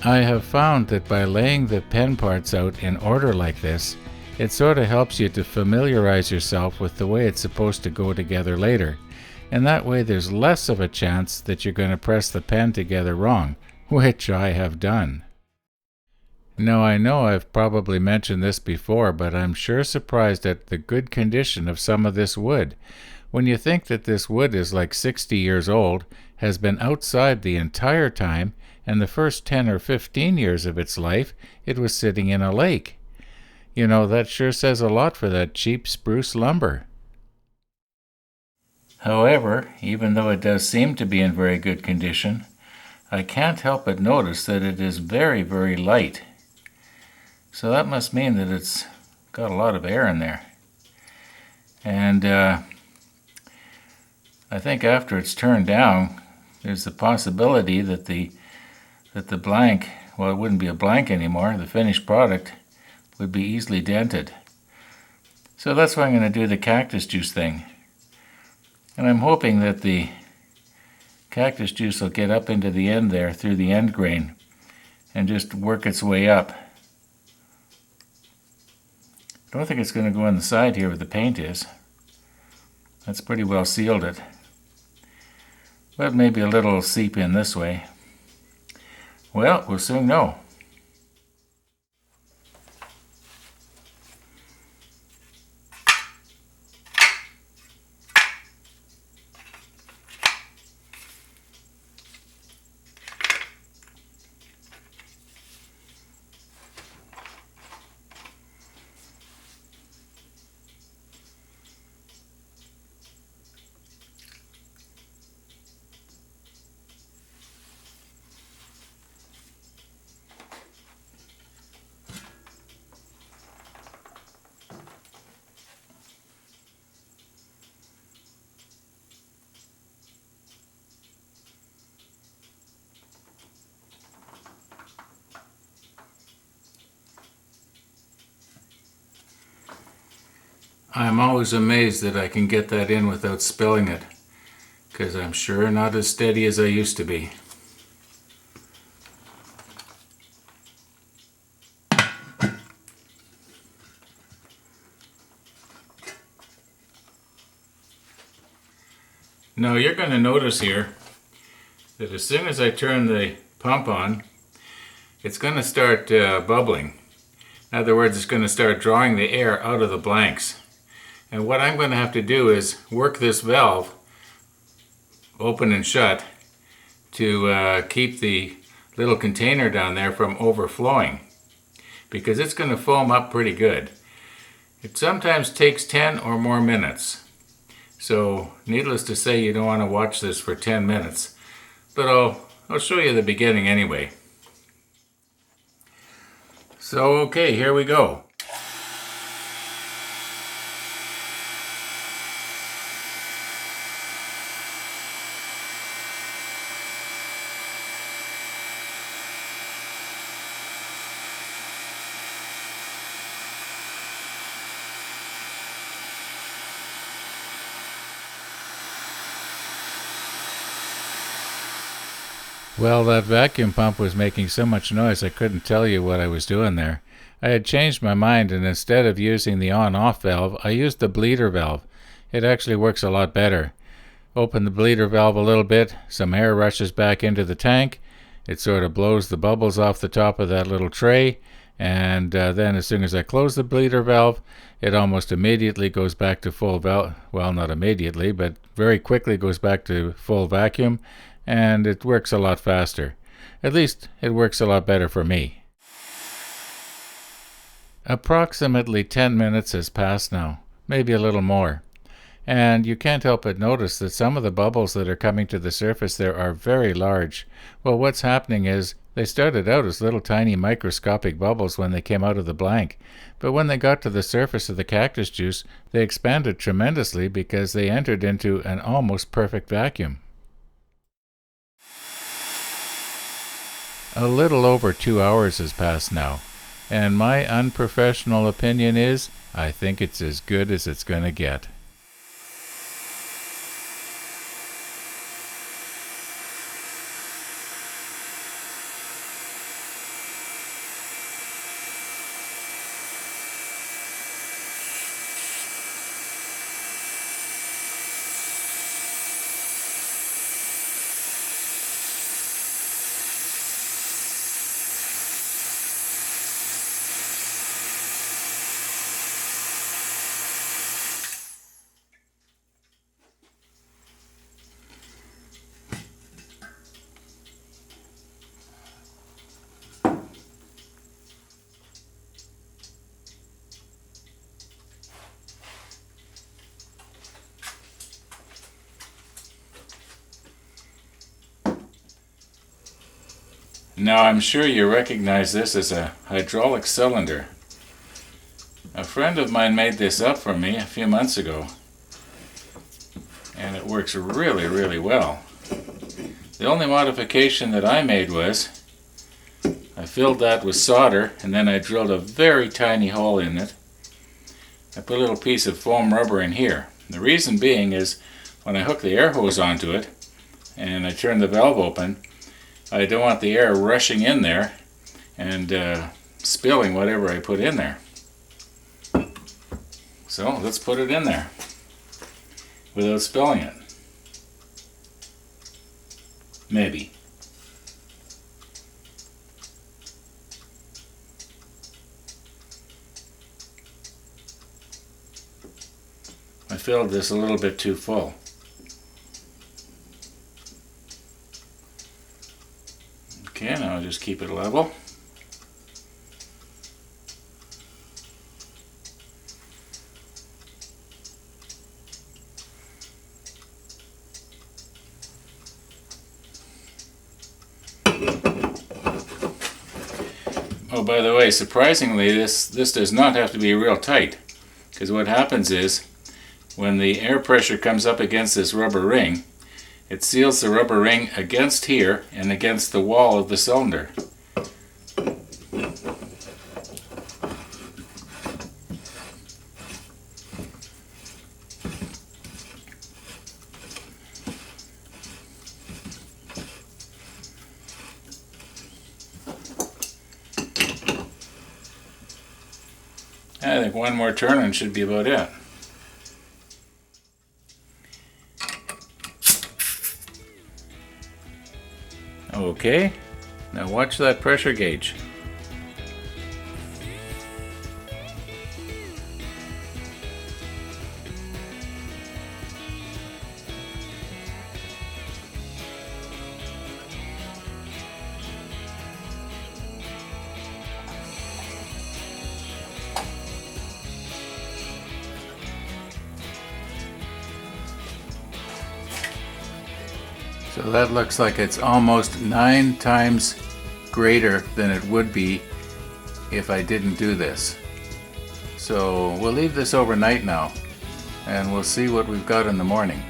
I have found that by laying the pen parts out in order like this, it sort of helps you to familiarize yourself with the way it's supposed to go together later, and that way there's less of a chance that you're going to press the pen together wrong, which I have done. Now I know I've probably mentioned this before, but I'm sure surprised at the good condition of some of this wood. When you think that this wood is like 60 years old, has been outside the entire time, and the first 10 or 15 years of its life, it was sitting in a lake. You know, that sure says a lot for that cheap spruce lumber. However, even though it does seem to be in very good condition, I can't help but notice that it is very, very light. So that must mean that it's got a lot of air in there. And I think after it's turned down, there's the possibility that the blank, well, it wouldn't be a blank anymore, the finished product would be easily dented. So that's why I'm going to do the cactus juice thing. And I'm hoping that the cactus juice will get up into the end there through the end grain and just work its way up. I don't think it's going to go on the side here where the paint is. That's pretty well sealed it. But maybe a little will seep in this way. Well, we'll soon know. I'm always amazed that I can get that in without spilling it, because I'm sure not as steady as I used to be. Now you're going to notice here that as soon as I turn the pump on, it's going to start bubbling. In other words, it's going to start drawing the air out of the blanks. And what I'm going to have to do is work this valve open and shut to keep the little container down there from overflowing, because it's going to foam up pretty good. It sometimes takes 10 or more minutes. So needless to say, you don't want to watch this for 10 minutes. But I'll show you the beginning anyway. So okay, here we go. Well, that vacuum pump was making so much noise I couldn't tell you what I was doing there. I had changed my mind, and instead of using the on-off valve, I used the bleeder valve. It actually works a lot better. Open the bleeder valve a little bit, some air rushes back into the tank, it sort of blows the bubbles off the top of that little tray, and then as soon as I close the bleeder valve, it almost immediately goes back to full well, not immediately, but very quickly goes back to full vacuum, and it works a lot faster. At least it works a lot better for me. Approximately 10 minutes has passed now, maybe a little more. And you can't help but notice that some of the bubbles that are coming to the surface there are very large. Well, what's happening is they started out as little tiny microscopic bubbles when they came out of the blank, but when they got to the surface of the cactus juice, they expanded tremendously because they entered into an almost perfect vacuum. A little over 2 hours has passed now, and my unprofessional opinion is, I think it's as good as it's going to get. Now I'm sure you recognize this as a hydraulic cylinder. A friend of mine made this up for me a few months ago, and it works really, really well. The only modification that I made was I filled that with solder, and then I drilled a very tiny hole in it. I put a little piece of foam rubber in here. The reason being is when I hook the air hose onto it and I turn the valve open, I don't want the air rushing in there and spilling whatever I put in there. So let's put it in there without spilling it. Maybe. I filled this a little bit too full. Okay, now I'll just keep it level. Oh, by the way, surprisingly, this does not have to be real tight, because what happens is when the air pressure comes up against this rubber ring, it seals the rubber ring against here and against the wall of the cylinder. I think one more turn and should be about it. Okay, now watch that pressure gauge. So that looks like it's almost 9 times greater than it would be if I didn't do this. So we'll leave this overnight now, and we'll see what we've got in the morning.